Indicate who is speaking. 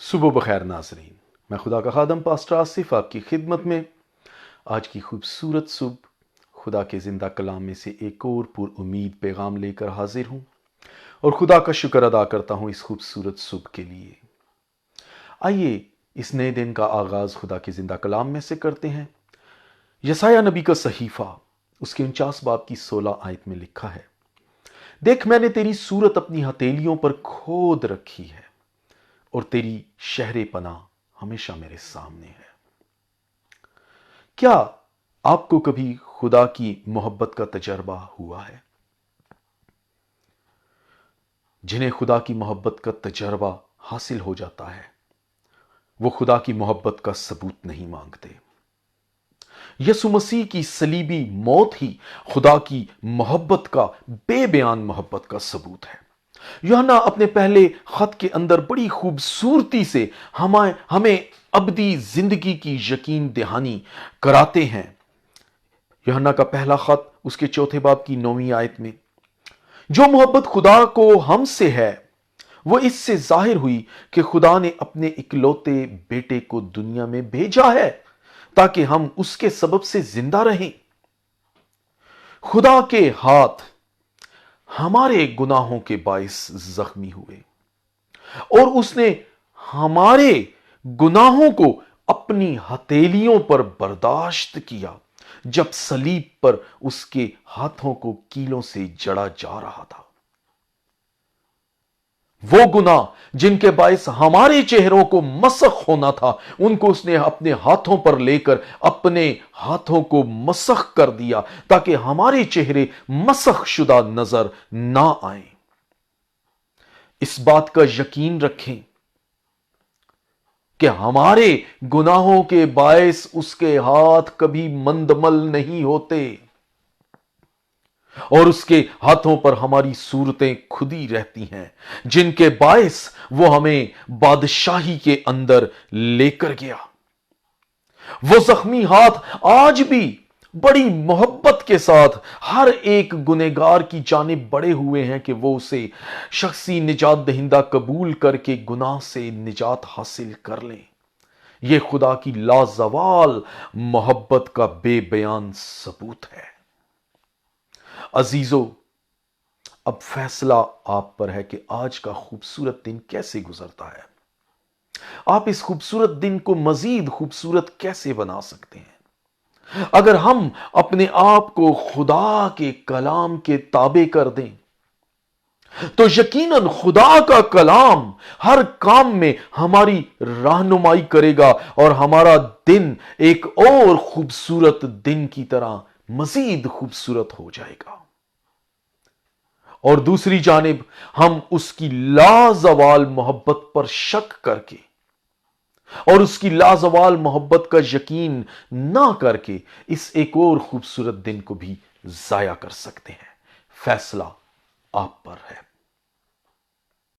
Speaker 1: صبح بخیر ناظرین، میں خدا کا خادم پاسٹر آصف آپ کی خدمت میں آج کی خوبصورت صبح خدا کے زندہ کلام میں سے ایک اور پر امید پیغام لے کر حاضر ہوں اور خدا کا شکر ادا کرتا ہوں اس خوبصورت صبح کے لیے۔ آئیے اس نئے دن کا آغاز خدا کے زندہ کلام میں سے کرتے ہیں۔ یسایہ نبی کا صحیفہ اس کے 49 باب کی 16 آیت میں لکھا ہے، دیکھ میں نے تیری صورت اپنی ہتھیلیوں پر کھود رکھی ہے اور تیری شہر پناہ ہمیشہ میرے سامنے ہے۔ کیا آپ کو کبھی خدا کی محبت کا تجربہ ہوا ہے؟ جنہیں خدا کی محبت کا تجربہ حاصل ہو جاتا ہے وہ خدا کی محبت کا ثبوت نہیں مانگتے۔ یسوع مسیح کی صلیبی موت ہی خدا کی محبت کا بے بیان محبت کا ثبوت ہے۔ یوحنا اپنے پہلے خط کے اندر بڑی خوبصورتی سے ہمیں ابدی زندگی کی یقین دہانی کراتے ہیں۔ یوحنا کا پہلا خط اس کے 4 باب کی 9 آیت میں، جو محبت خدا کو ہم سے ہے وہ اس سے ظاہر ہوئی کہ خدا نے اپنے اکلوتے بیٹے کو دنیا میں بھیجا ہے تاکہ ہم اس کے سبب سے زندہ رہیں۔ خدا کے ہاتھ ہمارے گناہوں کے باعث زخمی ہوئے اور اس نے ہمارے گناہوں کو اپنی ہتھیلیوں پر برداشت کیا جب صلیب پر اس کے ہاتھوں کو کیلوں سے جڑا جا رہا تھا۔ وہ گناہ جن کے باعث ہمارے چہروں کو مسخ ہونا تھا، ان کو اس نے اپنے ہاتھوں پر لے کر اپنے ہاتھوں کو مسخ کر دیا تاکہ ہمارے چہرے مسخ شدہ نظر نہ آئیں۔ اس بات کا یقین رکھیں کہ ہمارے گناہوں کے باعث اس کے ہاتھ کبھی مندمل نہیں ہوتے اور اس کے ہاتھوں پر ہماری صورتیں کھدی رہتی ہیں جن کے باعث وہ ہمیں بادشاہی کے اندر لے کر گیا۔ وہ زخمی ہاتھ آج بھی بڑی محبت کے ساتھ ہر ایک گنہگار کی جانب بڑھے ہوئے ہیں کہ وہ اسے شخصی نجات دہندہ قبول کر کے گناہ سے نجات حاصل کر لیں۔ یہ خدا کی لازوال محبت کا بے بیان ثبوت ہے۔ عزیزو، اب فیصلہ آپ پر ہے کہ آج کا خوبصورت دن کیسے گزرتا ہے۔ آپ اس خوبصورت دن کو مزید خوبصورت کیسے بنا سکتے ہیں؟ اگر ہم اپنے آپ کو خدا کے کلام کے تابع کر دیں تو یقیناً خدا کا کلام ہر کام میں ہماری رہنمائی کرے گا اور ہمارا دن ایک اور خوبصورت دن کی طرح مزید خوبصورت ہو جائے گا۔ اور دوسری جانب ہم اس کی لازوال محبت پر شک کر کے اور اس کی لازوال محبت کا یقین نہ کر کے اس ایک اور خوبصورت دن کو بھی ضائع کر سکتے ہیں۔ فیصلہ آپ پر ہے۔